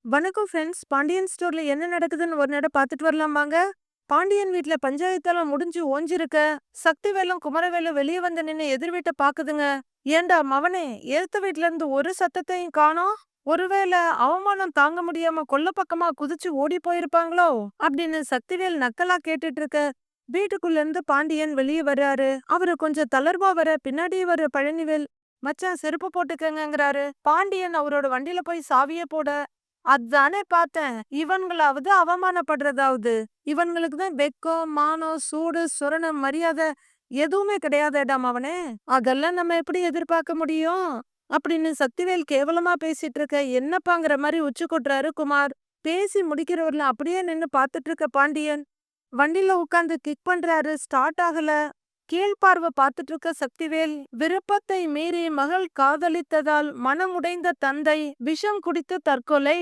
வணக்கம் ஃப்ரெண்ட்ஸ். பாண்டியன் ஸ்டோர்ல என்ன நடக்குதுன்னு ஒரு நட பார்த்துட்டு வரலாமாங்க? பாண்டியன் வீட்ல பஞ்சாயத்தெல்லாம் முடிஞ்சு ஓஞ்சிருக்க. சக்திவேலும் குமரவேலும் வெளியே வந்து நின்னு எதிர் வீட்ட பாக்குதுங்க. ஏண்டா மவனே, எதிர்த்த வீட்ல இருந்து ஒரு சத்தத்தையும் காணோம். ஒருவேளை அவமானம் தாங்க முடியாம கொல்ல பக்கமா குதிச்சு ஓடி போயிருப்பாங்களோ அப்படின்னு சக்திவேல் நக்கலா கேட்டுட்டு இருக்க. வீட்டுக்குள்ள இருந்து பாண்டியன் வெளியே வர்றாரு. அவரு கொஞ்சம் தளர்வா வர பின்னாடியே வர பழனிவேல், மச்சான் செருப்பு போட்டுக்கங்கங்கிறாரு. பாண்டியன் அவரோட வண்டியில போய் சாவிய போட, அதானே பார்த்தேன். இவன்களாவது அவமானப்படுறதாவது. இவன்களுக்கு தான் வெக்கம், மானம், சூடு, சொரணம், மரியாதை எதுவுமே கிடையாதேடா மவனே. அதெல்லாம் நம்ம எப்படி எதிர்பார்க்க முடியும்? அப்படின்னு சக்திவேல் கேவலமா பேசிட்டு இருக்க. என்னப்பாங்கிற மாதிரி உச்சி கொட்டுறாரு குமார். பேசி முடிக்கிறவர்ல அப்படியே நின்னு பார்த்துட்டு இருக்க பாண்டியன். வண்டியில உட்கார்ந்து கிக் பண்றாரு. ஸ்டார்ட் ஆகல. கீழ்பார்வை பார்த்துட்டு இருக்க சக்திவேல், விருப்பத்தை மீறி மகள் காதலித்ததால் மனமுடைந்த தந்தை விஷம் குடித்து தற்கொலை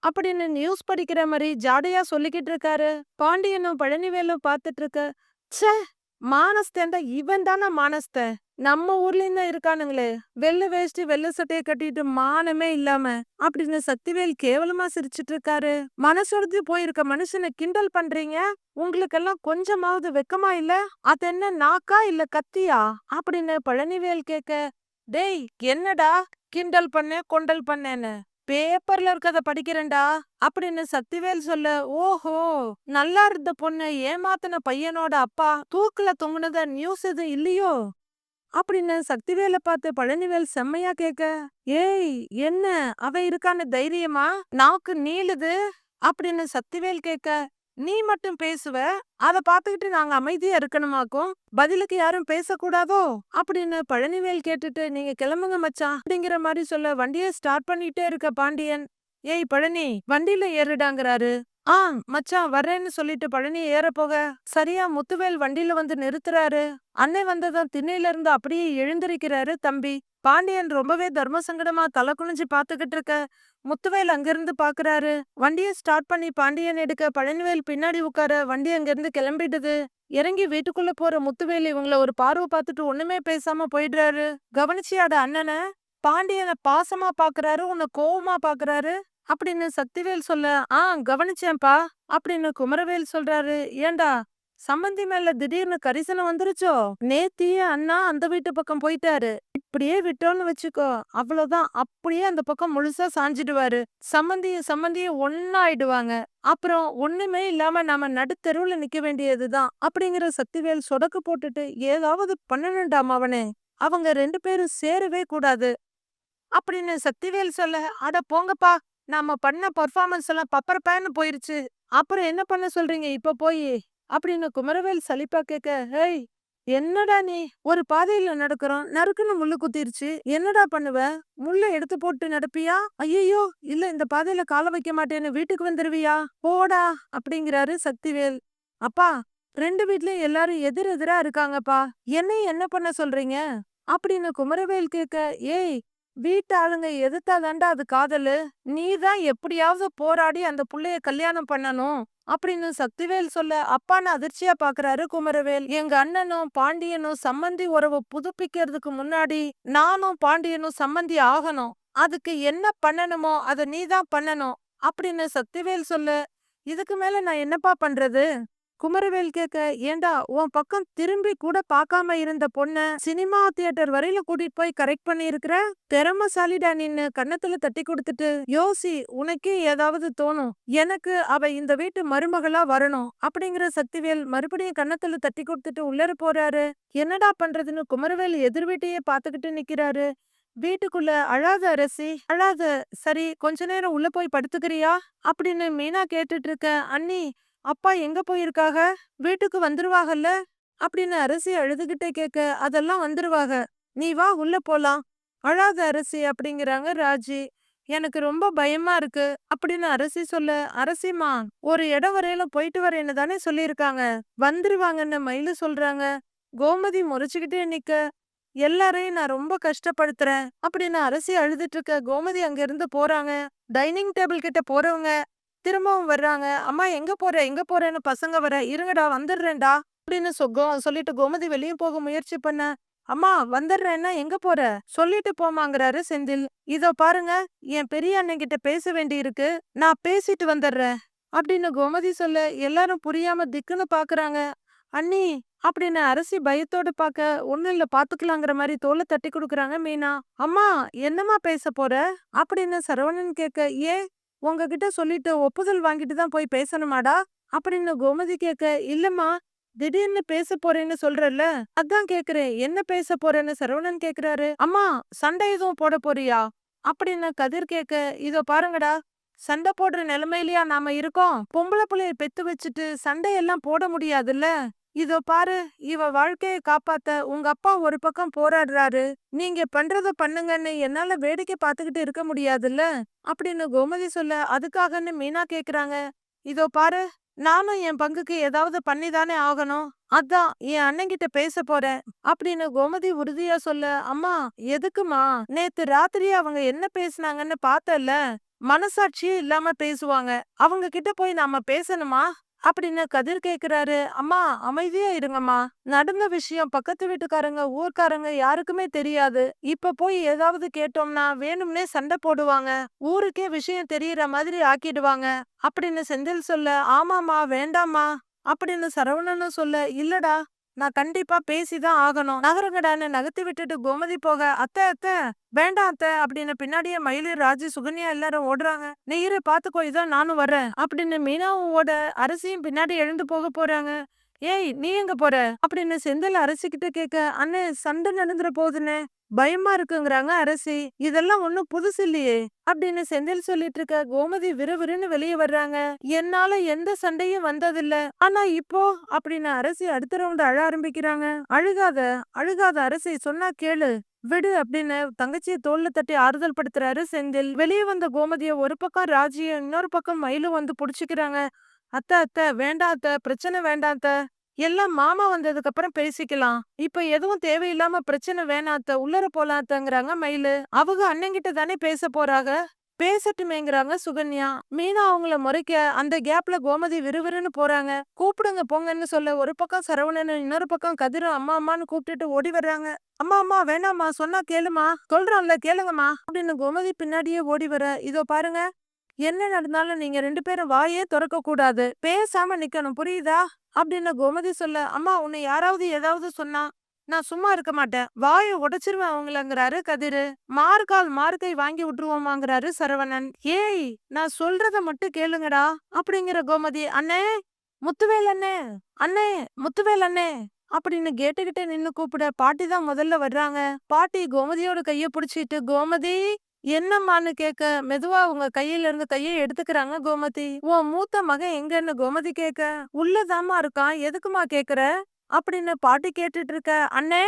அப்படின்னு நியூஸ் படிக்கிற மாதிரி ஜாடையா சொல்லிக்கிட்டு இருக்காரு. பாண்டியனும் பழனிவேலும் பார்த்துட்டு இருக்க. ச்சே, மானஸ்தேன்டா இவன் தானே மானஸ்தன். நம்ம ஊர்லயும் தான் இருக்கானுங்களே, வெள்ளை வேஷ்டி வெள்ளை சட்டையை கட்டிட்டு மானமே இல்லாம அப்படின்னு சக்திவேல் கேவலமா சிரிச்சிட்டு இருக்காரு. மனசுடைஞ்சு போயிருக்க மனுஷனை கிண்டல் பண்றீங்க? உங்களுக்கெல்லாம் கொஞ்சமாவது வெக்கமா இல்ல? அது என்ன நாக்கா இல்ல கத்தியா அப்படின்னு பழனிவேல் கேக்க. டேய், என்னடா கிண்டல் பண்ண கொண்டல் பண்ணேன்னு பேப்பர்ல இருக்கத படிக்கிறேன்டா அப்படின்னு சக்திவேல் சொல்ல. ஓஹோ, நல்லா இருந்த பொண்ணு ஏமாத்தின பையனோட அப்பா தூக்குல தொங்குனத நியூஸ் எதுவும் இல்லையோ அப்படின்னு சக்திவேலை பார்த்து பழனிவேல் செம்மையா கேக்க. ஏய், என்ன அவ இருக்கான்னு தைரியமா நாக்கு நீளுது அப்படின்னு சக்திவேல் கேக்க. நீ மட்டும் பேசுவ, அத பாத்துக்கிட்டு நாங்க அமைதியா இருக்கணுமாக்கும்? பதிலுக்கு யாரும் பேசக்கூடாதோ அப்படின்னு பழனிவேல் கேட்டுட்டு, நீங்க கிளம்புங்க மச்சான் அப்படிங்கிற மாதிரி சொல்ல வண்டியை ஸ்டார்ட் பண்ணிட்டே இருக்க பாண்டியன். ஏய் பழனி, வண்டியில ஏறுடாங்கிறாரு. ஆ மச்சான் வர்றேன்னு சொல்லிட்டு பழனி ஏற போக, சரியா முத்துவேல் வண்டியில வந்து நிறுத்துறாரு. அன்னை வந்ததும் திண்ணையில இருந்து அப்படியே எழுந்திருக்கிறாரு தம்பி. பாண்டியன் ரொம்பவே தர்ம சங்கடமா தலை குனிஞ்சு பாத்துக்கிட்டு இருக்க. முத்துவேல் அங்கிருந்து பாக்குறாரு. வண்டியை ஸ்டார்ட் பண்ணி பாண்டியன் எடுக்க, பழனிவேல் பின்னாடி உட்கார, வண்டி அங்கிருந்து கிளம்பிடுது. இறங்கி வீட்டுக்குள்ள போற முத்துவேல் இவங்கள ஒரு பார்வை பார்த்துட்டு ஒண்ணுமே பேசாம போயிடுறாரு. கவனிச்சியாட அண்ணனை? பாண்டியனை பாசமா பாக்குறாரு, உன்னை கோவமா பாக்குறாரு அப்படின்னு சக்திவேல் சொல்ல. கவனிச்சேன்பா அப்படின்னு குமரவேல் சொல்றாரு. ஏண்டா, சம்பந்தி மேல திடீர்னு கரிசனம் வந்துருச்சோ? நேத்தியே அண்ணா அந்த வீட்டு பக்கம் போயிட்டாரு. இப்படியே விட்டோம்னு வச்சுக்கோ, அவ்வளவுதான். அப்படியே அந்த பக்கம் முழுசா சாஞ்சிடுவாரு. சம்பந்தியும் ஒன்னாயிடுவாங்க. அப்புறம் ஒண்ணுமே இல்லாம நாம நடுத்தெருவுல நிக்க வேண்டியதுதான் அப்படிங்கிற சக்திவேல் சொடக்கு போட்டுட்டு, ஏதாவது பண்ணணும்டாம் அவனே. அவங்க 2 பேரும் சேரவே கூடாது அப்படின்னு சக்திவேல் சொல்ல. அட போங்கப்பா, நாம பண்ண பர்ஃபார்மன்ஸ் எல்லாம் பப்பரப்பேன்னு போயிருச்சு. அப்புறம் என்ன பண்ண சொல்றீங்க இப்ப போய் அப்படின்னு குமரவேல் சலிப்பா கேட்க. ஹேய், என்னடா நீ? ஒரு பாதையில நடக்கிறோம், நறுக்குன்னு முள்ளு குத்திருச்சு, என்னடா பண்ணுவ? முள்ள எடுத்து போட்டு நடப்பியா? ஐயோ, இல்ல இந்த பாதையில கால வைக்க மாட்டேன்னு வீட்டுக்கு வந்துருவியா? போடா அப்படிங்கிறாரு சக்திவேல். அப்பா, 2 வீட்லயும் எல்லாரும் எதிர் எதிரா இருக்காங்கப்பா, என்னையும் என்ன பண்ண சொல்றீங்க அப்படின்னு குமரவேல் கேட்க. ஏய், வீட்டு ஆளுங்க எதிர்த்தாதாண்டா அது காதலு. நீதான் எப்படியாவது போராடி அந்த புள்ளைய கல்யாணம் பண்ணணும் அப்படின்னு சக்திவேல் சொல்ல. அப்பான்னு அதிர்ச்சியா பாக்குறாரு குமரவேல். எங்க அண்ணனும் பாண்டியனும் சம்மந்தி உறவு புதுப்பிக்கிறதுக்கு முன்னாடி நானும் பாண்டியனும் சம்மந்தி ஆகணும். அதுக்கு என்ன பண்ணணுமோ அத நீதான் பண்ணணும் அப்படின்னு சக்திவேல் சொல்ல. இதுக்கு மேல நான் என்னப்பா பண்றது? குமரவேல் கேட்க. ஏண்டா, உன் பக்கம் திரும்பி கூட பார்க்காம இருந்த பொண்ண சினிமா தியேட்டர் வரையில கூட்டிட்டு போய் கரெக்ட் பண்ணி இருக்கிற. திறமசாலிடா நின்னு கன்னத்துல தட்டி கொடுத்துட்டு யோசி, உனக்கே ஏதாவது தோணும். எனக்கு அவ இந்த வீட்டு மருமகளா வரணும் அப்படிங்கிற சக்திவேல் மறுபடியும் கன்னத்துல தட்டி கொடுத்துட்டு உள்ளர போறாரு. என்னடா பண்றதுன்னு குமரவேல் எதிர் வீட்டையே பாத்துக்கிட்டு நிக்கிறாரு. வீட்டுக்குள்ள அழாத அரசி, அழாத. சரி, கொஞ்ச நேரம் உள்ள போய் படுத்துக்கிறியா அப்படின்னு மீனா கேட்டுட்டு இருக்க. அண்ணி, அப்பா எங்க போயிருக்காக? வீட்டுக்கு வந்துருவாகல்ல அப்படின்னு அரசி அழுதுகிட்டே கேட்க. அதெல்லாம் வந்துருவாக, நீ வா உள்ள போலாம். அழாத அரசி அப்படிங்கிறாங்க ராஜி. எனக்கு ரொம்ப பயமா இருக்கு அப்படின்னு அரசி சொல்ல. அரசிமா, ஒரு இடம் வரையில போயிட்டு வரேன்னு தானே சொல்லியிருக்காங்க, வந்துருவாங்கன்னு மயிலு சொல்றாங்க. கோமதி முறைச்சுக்கிட்டே நிக்க. எல்லாரையும் நான் ரொம்ப கஷ்டப்படுத்துறேன் அப்படின்னு அரசி அழுதுட்டு இருக்க. கோமதி அங்க இருந்து போறாங்க. டைனிங் டேபிள் கிட்ட போறவங்க திரும்பவும் வர்றாங்க. அம்மா எங்க போற எங்க போறேன்னு பசங்க வர. இருங்கடா வந்துடுறேன்டா அப்படின்னு சொல்லிட்டு கோமதி வெளியே போக முயற்சி பண்ண. அம்மா வந்துடுறேன்னா எங்க போற? சொல்லிட்டு போமாங்கறாரு செந்தில். இதோ பாருங்க, என் பெரிய அண்ணன் கிட்ட பேச வேண்டி இருக்கு. நான் பேசிட்டு வந்துடுறேன் அப்படின்னு கோமதி சொல்ல எல்லாரும் புரியாம திக்குன்னு பாக்குறாங்க. அண்ணி அப்படின்னு அரசி பயத்தோட பாக்க ஒண்ணும் இல்ல பாத்துக்கலாங்கிற மாதிரி தோலை தட்டி கொடுக்குறாங்க மீனா. அம்மா என்னம்மா பேச போற அப்படின்னு சரவணன் கேட்க, ஏன் உங்ககிட்ட சொல்லிட்டு ஒப்புதல் வாங்கிட்டு தான் போய் பேசணுமாடா அப்படின்னு கோமதி கேட்க, இல்லம்மா திடீர்னு பேச போறேன்னு சொல்றல்ல, அதான் கேக்குறேன் என்ன பேச போறேன்னு சரவணன் கேக்குறாரு. அம்மா சண்டை எதுவும் போட போறியா அப்படின்னு கதிர் கேட்க, இதோ பாருங்கடா, சண்டை போடுற நிலைமையிலயா நாம இருக்கோம்? பொம்பளை புள்ளைய பெத்து வச்சுட்டு சண்டையெல்லாம் போட முடியாதுல்ல. இதோ பாரு, இவ வாழ்க்கைய காப்பாத்த உங்க அப்பா ஒரு பக்கம் போராடுறாரு, நீங்க பண்றத பண்ணுங்கன்னு என்னால வேடிக்கை பார்த்துக்கிட்டு இருக்க முடியாதுல்ல அப்படின்னு கோமதி சொல்ல, அதுக்காகன்னு மீனா கேக்குறாங்க. இதோ பாரு, நானும் என் பங்குக்கு ஏதாவது பண்ணிதானே ஆகணும், அதான் என் அண்ணன்கிட்ட பேச போறேன் அப்படின்னு கோமதி உறுதியா சொல்ல, அம்மா எதுக்குமா? நேத்து ராத்திரி அவங்க என்ன பேசுனாங்கன்னு பார்த்தல, மனசாட்சியே இல்லாம பேசுவாங்க, அவங்க கிட்ட போய் நாம பேசணுமா அப்படின்னு கதிர் கேக்குறாரு. அம்மா அமைதியா இருங்கம்மா, நடந்த விஷயம் பக்கத்து வீட்டுக்காரங்க ஊர்க்காரங்க யாருக்குமே தெரியாது. இப்ப போய் ஏதாவது கேட்டோம்னா வேணும்னே சண்டை போடுவாங்க, ஊருக்கே விஷயம் தெரியற மாதிரி ஆக்கிடுவாங்க அப்படின்னு செந்தில் சொல்ல, ஆமாமா வேண்டாமா அப்படின்னு சரவணனும் சொல்ல, இல்லடா நான் கண்டிப்பா பேசிதான் ஆகணும், நகருங்கடான்னு நகர்த்தி விட்டுட்டு கோமதி போக, அத்தை அத்தை வேண்டாம் அத்தை அப்படின்னு பின்னாடியே மயிலு ராஜு சுகன்யா எல்லாரும் ஓடுறாங்க. நீ இரு பாத்துக்கோ, இதான் நானும் வர்றேன் அப்படின்னு மீனாவும் ஓட அரசியும் பின்னாடி எழுந்து போக போறாங்க. ஏய் நீ எங்க போற அப்படின்னு செந்தில் அரசிக்கிட்ட கேட்க, அண்ணே சண்டை நடந்துற போகுதுன்னு பயமா இருக்குங்கிறாங்க அரசி. இதெல்லாம் ஒண்ணும் புதுசு இல்லையே அப்படின்னு செந்தில் சொல்லிட்டு இருக்க கோமதி விறுவிறுன்னு வெளியே வர்றாங்க. என்னால எந்த சண்டையும் வந்ததில்ல, ஆனா இப்போ அப்படின்னு அரசி அடுத்த ரவுண்ட் அழ ஆரம்பிக்கிறாங்க. அழுகாத அழுகாத அரசி, சொன்னா கேளு விடு அப்படின்னு தங்கச்சியை தோல்ல தட்டி ஆறுதல் படுத்துறாரு செந்தில். வெளியே வந்த கோமதிய ஒரு பக்கம் ராஜியும் இன்னொரு பக்கம் மயிலும் வந்து புடிச்சுக்கிறாங்க. அத்தை அத்தை வேண்டாம் அத்தை, பிரச்சனை வேண்டாம் அத்தை, எல்லாம் மாமா வந்ததுக்கு அப்புறம் பேசிக்கலாம், இப்ப எதுவும் தேவையில்லாம பிரச்சனை வேணாம் அத்தை, உள்ளர போலாம் அத்தைங்கிறாங்க மயிலு. அவங்க அண்ணங்கிட்ட தானே பேச போறாங்க, பேசட்டுமேங்கிறாங்க சுகன்யா. மீனா அவங்கள முறைக்க அந்த கேப்ல கோமதி விறுவிறுன்னு போறாங்க. கூப்பிடுங்க போங்கன்னு சொல்ல ஒரு பக்கம் சரவணன் இன்னொரு பக்கம் கதிரும் அம்மா அம்மான்னு கூப்பிட்டுட்டு ஓடி வர்றாங்க. அம்மா அம்மா வேணாம்மா, சொன்னா கேளுமா, சொல்றான்ல கேளுங்கம்மா அப்படின்னு கோமதி பின்னாடியே ஓடி வர, இதோ பாருங்க, என்ன நடந்தாலும் நீங்க 2 பேரும் வாயே திறக்க கூடாது, பேசாம நிக்கணும் புரியுதா அப்படின்னு கோமதி சொல்ல, அம்மா உன்னை யாராவது ஏதாவது சொன்னா நான் சும்மா இருக்க மாட்டேன், வாயை உடைச்சிருவேன் அவங்களங்கிறாரு கதிரு. மார்கால் மார்க்கை வாங்கி விட்டுருவோமாங்கிறாரு சரவணன். ஏய் நான் சொல்றத மட்டும் கேளுங்கடா அப்படிங்கிற கோமதி, அண்ணே முத்துவேல் அண்ணே, அண்ணே முத்துவேல் அண்ணே அப்படின்னு கேட்டுக்கிட்டே நின்னு கூப்பிட பாட்டி தான் முதல்ல வர்றாங்க. பாட்டி கோமதியோட கைய புடிச்சிட்டு, கோமதி என்னம்மான்னு கேட்க மெதுவா உங்க கையில இருந்து கையை எடுத்துக்கிறாங்க கோமதி. உன் மூத்த மகன் எங்கன்னு கோமதி கேட்க, உள்ளதாமா இருக்கான், எதுக்குமா கேக்குற அப்படின்னு பாட்டி கேட்டுட்டு இருக்க. அண்ணே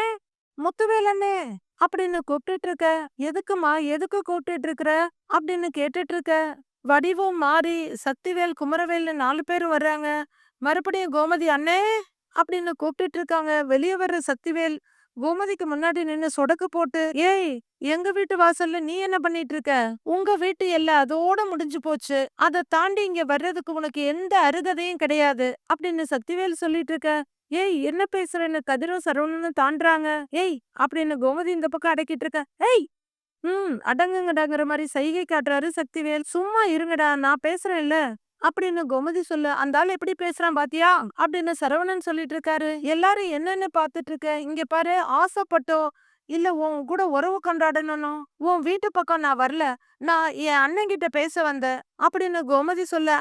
முத்துவேல் அண்ணே அப்படின்னு கூப்பிட்டுட்டு இருக்க, எதுக்குமா எதுக்கு கூப்பிட்டுட்டு இருக்கிற அப்படின்னு கேட்டுட்டு இருக்க. வடிவம் மாறி சக்திவேல் குமரவேல்னு 4 பேரும் வர்றாங்க. மறுபடியும் கோமதி அண்ணே அப்படின்னு கூப்பிட்டுட்டு இருக்காங்க. வெளியே வர்ற சக்திவேல் கோமதிக்கு முன்னாடி நின்னு சொடக்கு போட்டு, ஏய் எங்க வீட்டு வாசல்ல நீ என்ன பண்ணிட்டு இருக்க, உங்க வீட்டு எல்லை அதோட முடிஞ்சு போச்சு, அதை தாண்டி இங்க வர்றதுக்கு உனக்கு எந்த அருகதையும் கிடையாது அப்படின்னு சக்திவேல் சொல்லிட்டு இருக்க. ஏய் என்ன பேசுறேன்னு கதிரும் சரவணனும் தாண்டாங்க. ஏய் அப்படின்னு கோமதி இந்த பக்கம் அடக்கிட்டு இருக்க. ஏய் அடங்குங்கடாங்கிற மாதிரி சைகை காட்டுறாரு சக்திவேல். சும்மா இருங்கடா நான் பேசுறேன்ல அப்படின்னு கோமதி சொல்ல, அந்த ஆள் எப்படி பேசுறான் பாத்தியா அப்படின்னு சரவணன் சொல்லிட்டு இருக்காரு. எல்லாரும் என்னன்னு பாத்துட்டு இருக்க, இங்க பாரு, ஆசைப்பட்டோ இல்ல உன் கூட உறவு கொண்டாடணும் உன் வீட்டு பக்கம் நான் வரல, நான் என் அண்ணன் கிட்ட பேச வந்தேன் அப்படின்னு கோமதி சொல்ல,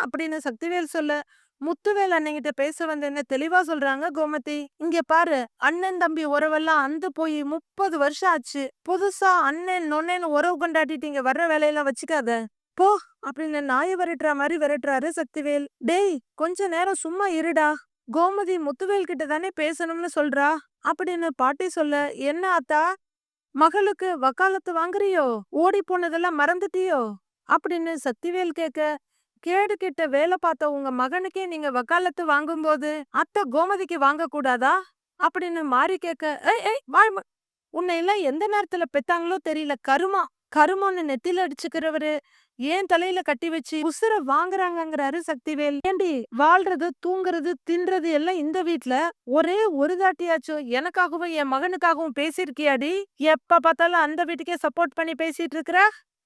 அப்படின்னு சக்திவேல் சொல்ல, முத்துவேல் அண்ணங்கிட்ட பேச வந்தேன்னு தெளிவா சொல்றாங்க கோமதி. இங்க பாரு, அண்ணன் தம்பி உறவெல்லாம் அந்து போய் 30 வருஷம் ஆச்சு, புதுசா அண்ணன் நொண்ணேன்னு உறவு கொண்டாடிட்டு இங்க வர்ற வேலையெல்லாம் வச்சுக்காத போ அப்படின்னு நாயை விரட்டுற மாதிரி விரட்டுறாரு சக்திவேல். டேய் கொஞ்ச நேரம் சும்மா இருடா, கோமதி முத்துவேல் கிட்ட தானே பேசணும்னு சொல்றா அப்படின்னு பாட்டி சொல்ல, என்ன ஆத்தா மகளுக்கு வக்காலத்து வாங்குறியோ, ஓடி போனதெல்லாம் மறந்துட்டியோ அப்படின்னு சக்திவேல் கேட்க, கேடு கிட்ட வேலை பார்த்த உங்க மகனுக்கே நீங்க வக்காலத்து வாங்கும்போது அத்தை கோமதிக்கு வாங்க கூடாதா அப்படின்னு மாறி கேட்க, ஏய் ஏய் உன்னை எல்லாம் எந்த நேரத்துல பெத்தாங்களோ தெரியல கருமா கருமம்னு நெத்தில அடிச்சுக்கிறவரு ஏன் தலையில கட்டி வச்சு உசுர வாங்குறாங்கங்கிறாரு சக்திவேல். ஏண்டி வாழ்றது தூங்குறது தின்றது எல்லாம் இந்த வீட்ல ஒரே ஒரு தாட்டியாச்சும் எனக்காகவும் என் மகனுக்காகவும் பேசியிருக்கியாடி? எப்ப பார்த்தாலும் அந்த வீட்டுக்கே சப்போர்ட் பண்ணி பேசிட்டு இருக்கிற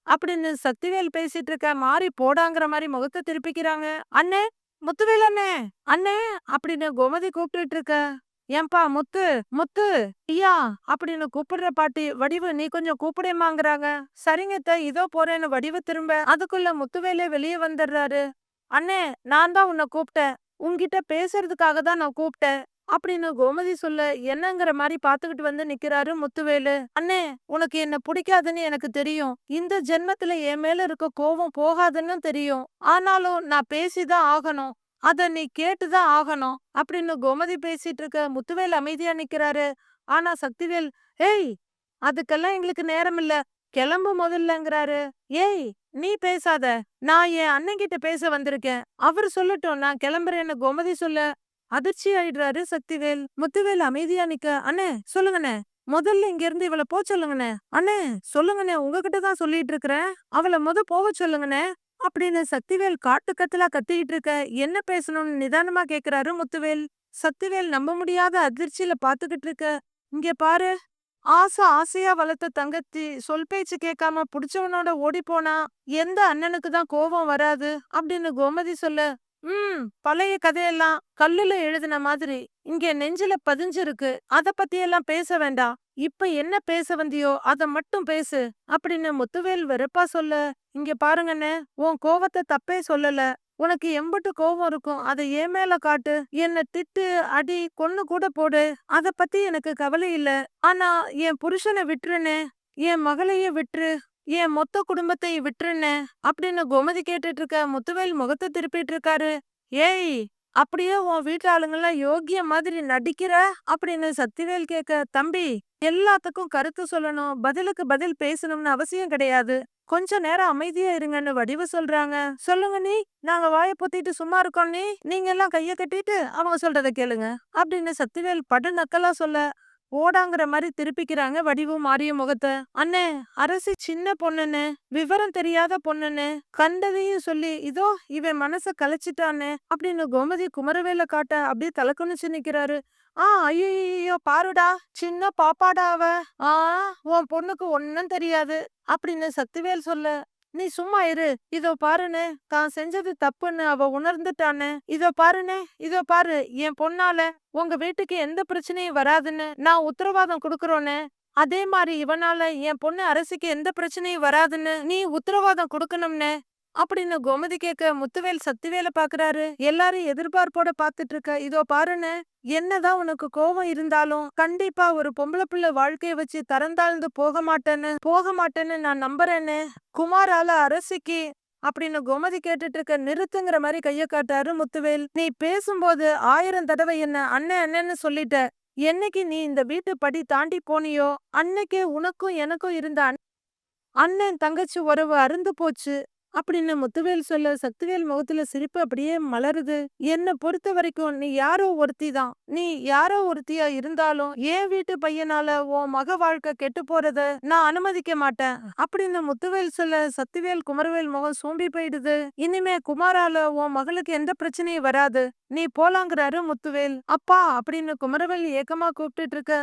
அப்படின்னு சக்திவேல் பேசிட்டு இருக்க மாறி போடாங்கிற மாதிரி முகத்தை திருப்பிக்கிறாங்க. அண்ணே, முத்துவேல் அண்ணே, அண்ணே அப்படின்னு கோமதி கூப்பிட்டுட்டு இருக்க. ஏன்பா முத்து, முத்து, ஐயா அப்படின்னு கூப்பிடுற பாட்டி வடிவு நீ கொஞ்சம் கூப்பிடேமாங்கிறாங்க. சரிங்க அத்தை, இதோ போறேன்னு வடிவு திரும்ப அதுக்குள்ள முத்துவேலே வெளியே வந்துடுறாரு. அண்ணே, நான் தான் உன்னை கூப்பிட்டேன், உன்கிட்ட பேசுறதுக்காக தான் நான் கூப்பிட்டேன் அப்படின்னு கோமதி சொல்ல என்னங்கிற மாதிரி பாத்துக்கிட்டு வந்து நிக்கிறாரு முத்துவேலு. அண்ணே, உனக்கு என்ன பிடிக்காதுன்னு எனக்கு தெரியும், இந்த ஜென்மத்துல என் மேல இருக்க கோவம் போகாதுன்னு தெரியும், ஆனாலும் நான் பேசிதான் ஆகணும், அத நீ கேட்டுதான் ஆகணும் அப்படின்னு கோமதி பேசிட்டு இருக்க முத்துவேல் அமைதியா நிக்கிறாரு. ஆனா சக்திவேல், ஏய் அதுக்கெல்லாம் எங்களுக்கு நேரம் இல்ல, கிளம்பு முதல்லங்கிறாரு. ஏய் நீ பேசாத, நான் என் அண்ணன் கிட்ட பேச வந்திருக்கேன், அவரு சொல்லட்டும், நான் கிளம்புறேன்னு கோமதி சொல்ல அதிர்ச்சி ஆயிடுறாரு சக்திவேல். முத்துவேல் அமைதியா நிக்க, அண்ணே சொல்லுங்கண்ணே, முதல்ல இங்க இருந்து இவளை போ சொல்லுங்கண்ணே, அண்ணே சொல்லுங்கண்ணே, உங்ககிட்ட தான் சொல்லிட்டு இருக்கிறேன், அவளை போக சொல்லுங்கண்ணே அப்படின்னு சக்திவேல் காட்டு கத்தலா கத்திக்கிட்டு இருக்க. என்ன பேசணும்னு நிதானமா கேக்குறாரு முத்துவேல். சக்திவேல் நம்ப முடியாத அதிர்ச்சியில பாத்துக்கிட்டு இருக்க. இங்க பாரு, ஆசையா வளர்த்த தங்கச்சி சொல் பேச்சு கேட்காம புடிச்சவனோட ஓடி போனா எந்த அண்ணனுக்கு தான் கோபம் வராது அப்படின்னு கோமதி சொல்ல, பழைய கதையெல்லாம் கல்லுல எழுதின மாதிரி இங்க நெஞ்சில பதிஞ்சிருக்கு, அத பத்தியெல்லாம் பேச வேண்டாம், இப்ப என்ன பேச வந்தியோ அத மட்டும் பேசு அப்படின்னு முத்துவேல் வெறுப்பா சொல்ல, இங்க பாருங்கண்ணே, உன் கோவத்தை தப்பே சொல்லல, உனக்கு எம்புட்டு கோவம் இருக்கும் அதை என் மேல காட்டு, என்ன திட்டு அடி கொன்னு கூட போடு, அத பத்தி எனக்கு கவலை இல்ல, ஆனா என் புருஷனை விட்டுருனே, என் மகளையே விட்டுரு, என் மொத்த குடும்பத்தை விட்டுருனே அப்படின்னு கோமதி கேட்டுட்டு இருக்க. முத்துவேல் முகத்தை திருப்பிட்டு இருக்காரு. ஏய் அப்படியே உன் வீட்டு ஆளுங்கெல்லாம் யோகிய மாதிரி நடிக்கிற அப்படின்னு சக்திவேல் கேட்க, தம்பி எல்லாத்துக்கும் கருத்து சொல்லணும், பதிலுக்கு பதில் பேசணும்னு அவசியம் கிடையாது, கொஞ்ச நேரம் அமைதியா இருங்கன்னு வடிவு சொல்றாங்க. சொல்லுங்க நீ, நாங்க வாய பொத்திட்டு சும்மா இருக்கோம், நீங்க எல்லாம் கைய கட்டிட்டு அவங்க சொல்றத கேளுங்க அப்படின்னு சக்திவேல் படு நக்கலா சொல்ல ஓடாங்கிற மாதிரி திருப்பிக்கிறாங்க வடிவு மாறிய முகத்தை. அண்ணே, அரசி சின்ன பொண்ணுன்னு, விவரம் தெரியாத பொண்ணுன்னு கண்டதையும் சொல்லி இதோ இவன் மனச கலைச்சிட்டானே அப்படின்னு கோமதி குமரவேல காட்ட அப்படியே தலக்குனிச்சு நிக்கிறாரு. ஐயோ பாருடா, சின்ன பாப்பாடா அவ, உன் பொண்ணுக்கு ஒன்னும் தெரியாது அப்படின்னு சக்திவேல் சொல்ல, நீ சும்மா இரு, இதோ பாருன்னு தான் செஞ்சது தப்புன்னு அவ உணர்ந்துட்டானே, இதோ பாருனே, இதோ பாரு, என் பொண்ணால உங்க வீட்டுக்கு எந்த பிரச்சனையும் வராதுன்னு நான் உத்தரவாதம் குடுக்கறோன்னு, அதே மாதிரி இவனால என் பொண்ணு அரசிக்கு எந்த பிரச்சனையும் வராதுன்னு நீ உத்தரவாதம் கொடுக்கணும்னு அப்படின்னு கோமதி கேட்க. முத்துவேல் சக்திவேல பாக்குறாரு. எல்லாரும் எதிர்பார்ப்போட பாத்துட்டு இருக்க. இதோ பாருன்னு, என்னதான் உனக்கு கோபம் இருந்தாலும் கண்டிப்பா ஒரு பொம்பளை பிள்ளை வாழ்க்கைய வச்சு தரந்தாழ்ந்து போக மாட்டேன்னு நான் நம்புறேன்னு குமாரால அரசிக்கு அப்படின்னு கோமதி கேட்டுட்டு இருக்க. நிறுத்துங்கிற மாதிரி கைய காட்டாரு முத்துவேல். நீ பேசும்போது 1000 தடவை என்ன அண்ணன் அண்ணன்னு சொல்லிட்ட, என்னைக்கு நீ இந்த வீட்டு படி தாண்டி போனியோ அன்னைக்கே உனக்கும் எனக்கும் இருந்த அண்ணன் தங்கச்சி உறவு அருந்து போச்சு அப்படின்னு முத்துவேல் சொல்ல. சக்திவேல் முகத்துல சிரிப்பு அப்படியே மலருது. என்ன பொறுத்த வரைக்கும் நீ யாரோ ஒருத்தி தான், நீ யாரோ ஒருத்தியா இருந்தாலும் என் வீட்டு பையனால உன் மக வாழ்க்கை கெட்டு போறத நான் அனுமதிக்க மாட்டேன் அப்படின்னு முத்துவேல் சொல்ல. சக்திவேல் குமரவேல் முகம் சூம்பி போயிடுது. இனிமே குமாரால உன் மகளுக்கு எந்த பிரச்சனையும் வராது, நீ போலாங்கிறாரு முத்துவேல். அப்பா அப்படின்னு குமரவேல் ஏக்கமா கூப்பிட்டுட்டு இருக்க.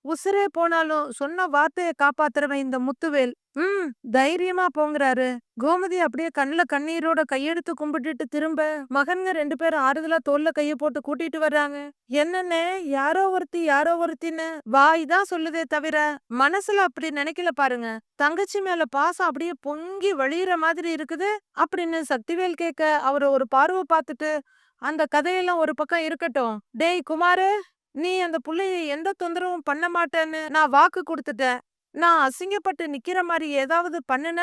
உசுரே போனாலும் சொன்ன வார்த்தைய காப்பாத்துறவன் இந்த முத்துவேல். தைரியமா போங்கிறாரு. கோமதி அப்படியே கண்ணுல கண்ணீரோட கையெடுத்து கும்பிட்டுட்டு திரும்ப மகன்க 2 பேரும் ஆறுதலா தோல்ல கைய போட்டு கூட்டிட்டு வர்றாங்க. என்னன்னு யாரோ ஒருத்தின்னு வாய் தான் சொல்லுதே தவிர மனசுல அப்படி நினைக்கல பாருங்க. தங்கச்சி மேல பாசம் அப்படியே பொங்கி வழியிற மாதிரி இருக்குது அப்படின்னு சக்திவேல் கேட்க. அவரை ஒரு பார்வை பார்த்துட்டு, அந்த கதையெல்லாம் ஒரு பக்கம் இருக்கட்டும், டேய் குமாரு, நீ அந்த புள்ளைய எந்த தொந்தரவும் பண்ண மாட்டேன்னு நான் வாக்கு கொடுத்துட்டேன், நான் அசிங்கப்பட்டு நிக்கிற மாதிரி ஏதாவது பண்ணுன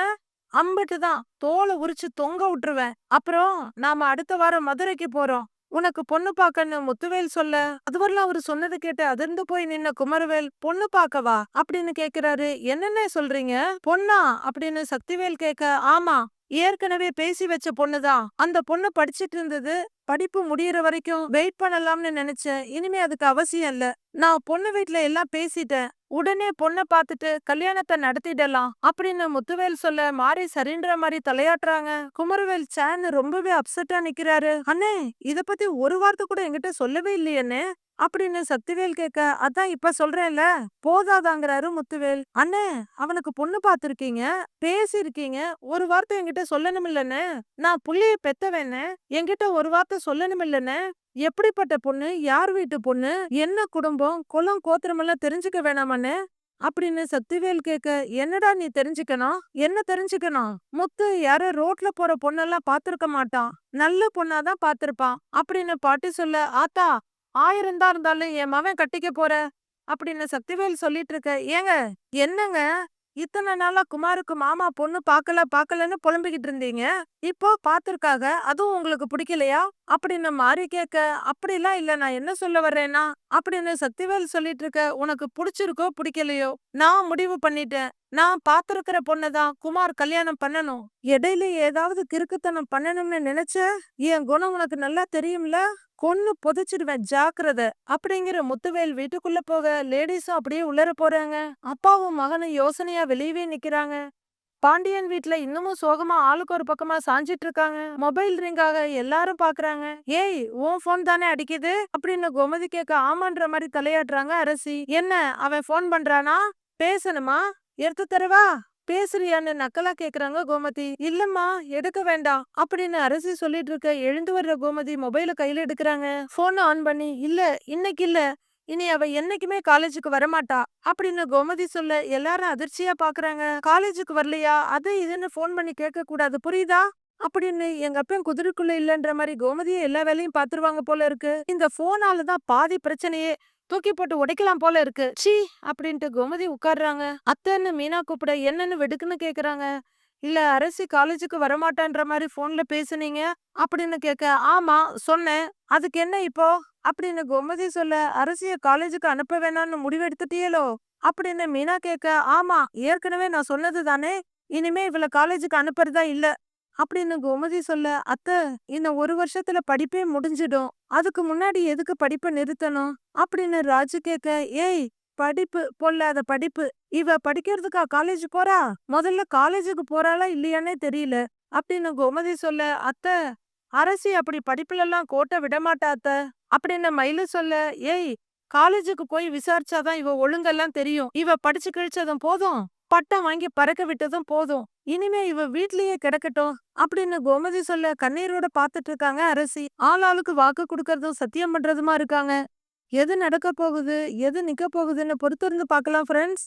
அம்பிட்டுதான் தோலை உரிச்சு தொங்க விட்டுருவேன், அப்புறம் நாம அடுத்த வாரம் மதுரைக்கு போறோம், உனக்கு பொண்ணு பாக்கன்னு முத்துவேல் சொல்ல. அதுவரையிலும் அவரு சொன்னது கேட்டு அதிர்ந்து போய் நின்ன குமரவேல், பொண்ணு பாக்கவா அப்படின்னு கேக்குறாரு. என்னென்ன சொல்றீங்க, பொண்ணா அப்படின்னு சக்திவேல் கேட்க. ஆமா, ஏற்கனவே பேசி வச்ச பொண்ணுதான், அந்த பொண்ணு படிச்சிட்டு இருந்தது, படிப்பு முடியற வரைக்கும் வெயிட் பண்ணலாம்னு நினைச்சேன், இனிமே அதுக்கு அவசியம் இல்ல, நான் பொண்ணு வீட்டுல எல்லாம் பேசிட்டேன், உடனே பொண்ண பாத்துட்டு கல்யாணத்தை நடத்திடலாம் அப்படின்னு முத்துவேல் சொல்ல மாறி சரின்ற மாதிரி தலையாட்டுறாங்க. குமரவேல் சேன்னு ரொம்பவே அப்செட்டா நிக்கிறாரு. அண்ணே, இத பத்தி ஒரு வார்த்தை கூட என்கிட்ட சொல்லவே இல்லையேன்னு அப்படின்னு சக்திவேல் கேட்க, அதான் இப்ப சொல்றேன்ல போதாதாங்கிறாரு முத்துவேல். அண்ணே, அவனுக்கு பொண்ணு பாத்திருக்கீங்க, பேசிருக்கீங்க, ஒரு வார்த்தை என்கிட்ட சொல்லணும் இல்லன்னு? நான் புள்ளைய பெத்தவேன்னு என்கிட்ட ஒரு வார்த்தை சொல்லணும் இல்லன்னு? எப்படிப்பட்ட பொண்ணு, யார் வீட்டு பொண்ணு, என்ன குடும்பம், குலம் கோத்திரம் எல்லாம் தெரிஞ்சுக்க வேணாமான்னு அப்படின்னு சக்திவேல் கேட்க, என்னடா நீ தெரிஞ்சுக்கணும், என்ன தெரிஞ்சுக்கணும்? முத்து யாரோ ரோட்ல போற பொண்ணெல்லாம் பாத்திருக்க மாட்டான், நல்ல பொண்ணாதான் பாத்திருப்பான் அப்படின்னு பாட்டி சொல்ல, ஆத்தா 1000 தான் இருந்தாலும் என் மவன் கட்டிக்க போற அப்படின்னு சக்திவேல் சொல்லிட்டு இருக்க. ஏங்க, என்னங்க, இத்தனை நாளா குமாருக்கு மாமா பொண்ணு பாக்கலன்னு புலம்பிக்கிட்டு இருந்தீங்க, இப்போ பாத்திருக்காக, அதுவும் உங்களுக்கு பிடிக்கலையா அப்படின்னு மாறி கேட்க, அப்படிலாம் இல்ல, நான் என்ன சொல்ல வர்றேன்னா அப்படின்னு சக்திவேல் சொல்லிட்டு இருக்க. உனக்கு பிடிச்சிருக்கோ பிடிக்கலையோ, நான் முடிவு பண்ணிட்டேன். நான் பாத்திருக்கிற பொண்ணதான் குமார் கல்யாணம் பண்ணணும். இடையில ஏதாவது கிறுக்குத்தனம் பண்ணணும்னு நினைச்ச, என் குணம் உனக்கு நல்லா தெரியும்ல, கொன்னு புதைச்சிடுவேன், ஜாக்கிரதை அப்படிங்கிற முத்துவேல் வீட்டுக்குள்ள போக லேடிஸும் அப்படியே உள்ளர போறாங்க. அப்பாவும் மகனும் யோசனையா வெளியவே நிக்கிறாங்க. பாண்டியன் வீட்ல இன்னமும் சோகமா ஆளுக்கு ஒரு பக்கமா சாஞ்சிட்டு இருக்காங்க. மொபைல் ரிங்காக எல்லாரும் பாக்குறாங்க. ஏய், உன் போன் தானே அடிக்குது அப்படின்னு கோமதி கேட்க, ஆமான்ற மாதிரி தலையாட்டுறாங்க அரசி. என்ன, அவன் போன் பண்றானா, பேசணுமா, எடுத்து தரவா, பேசுறியான்னு நக்கலா கேக்குறாங்க கோமதி. இல்லம்மா, எடுக்க வேண்டாம் அப்படின்னு அரசி சொல்லிட்டு இருக்க. எழுந்து வர்ற கோமதி மொபைல கையில எடுக்கிறாங்க. போன் ஆன் பண்ணி, இல்ல இன்னைக்கு இல்ல, இனி அவ என்னைக்குமே காலேஜுக்கு வரமாட்டா அப்படின்னு கோமதி சொல்ல எல்லாரும் அதிர்ச்சியா பாக்குறாங்க. காலேஜுக்கு வரலையா, அது இதுன்னு போன் பண்ணி கேட்க கூடாது, புரியுதா அப்படின்னு எங்க அப்பன் குதிரைக்குள்ள இல்லன்ற மாதிரி கோமதியை எல்லா வேலையும் பாத்துருவாங்க போல இருக்கு. இந்த போனாலதான் பாதி பிரச்சனையே, தூக்கி போட்டு உடைக்கலாம் போல இருக்கு, சீ அப்படின்ட்டு கோமதி உட்கார்றாங்க. அத்தைன்னு மீனா கூப்பிட, என்னன்னு வெடுக்குன்னு கேக்குறாங்க. இல்ல, அரசி காலேஜுக்கு வரமாட்டான்ற மாதிரி போன்ல பேசுனீங்க அப்படின்னு கேட்க, ஆமா சொன்னேன், அதுக்கு என்ன இப்போ அப்படின்னு கோமதி சொல்ல, அரசிய காலேஜுக்கு அனுப்ப வேணாம்னு முடிவெடுத்துட்டியலோ அப்படின்னு மீனா கேட்க, ஆமா, ஏற்கனவே நான் சொன்னது தானே, இனிமே இவள காலேஜுக்கு அனுப்புறதா இல்ல அப்படின்னு கோமதி சொல்ல, அத்தை, இன்னும் 1 வருஷத்துல படிப்பே முடிஞ்சிடும், அதுக்கு முன்னாடி எதுக்கு படிப்பை நிறுத்தணும் அப்படின்னு ராஜு கேட்க, ஏய், படிப்பு பொல்லாத படிப்பு, இவ படிக்கிறதுக்கா காலேஜ் போறா, முதல்ல காலேஜுக்கு போறாளா இல்லையானே தெரியல அப்படின்னு கோமதி சொல்ல, அத்தை, அரசி அப்படி படிப்புல எல்லாம் கோட்டை விடமாட்டா அத்தை அப்படின்னு மயிலு சொல்ல, ஏய், காலேஜுக்கு போய் விசாரிச்சாதான் இவ ஒழுங்கெல்லாம் தெரியும், இவ படிச்சு கிழிச்சதும் போதும், பட்டம் வாங்கி பறக்க விட்டதும் போதும், இனிமே இவ வீட்லயே கிடக்கட்டும் அப்படின்னு கோமதி சொல்ல கண்ணீரோட பாத்துட்டு இருக்காங்க அரசி. ஆளாளுக்கு வாக்கு கொடுக்கறதும் சத்தியம் பண்றதுமா இருக்காங்க. எது நடக்க போகுது, எது நிக்க போகுதுன்னு பொறுத்திருந்து பார்க்கலாம் ஃப்ரெண்ட்ஸ்.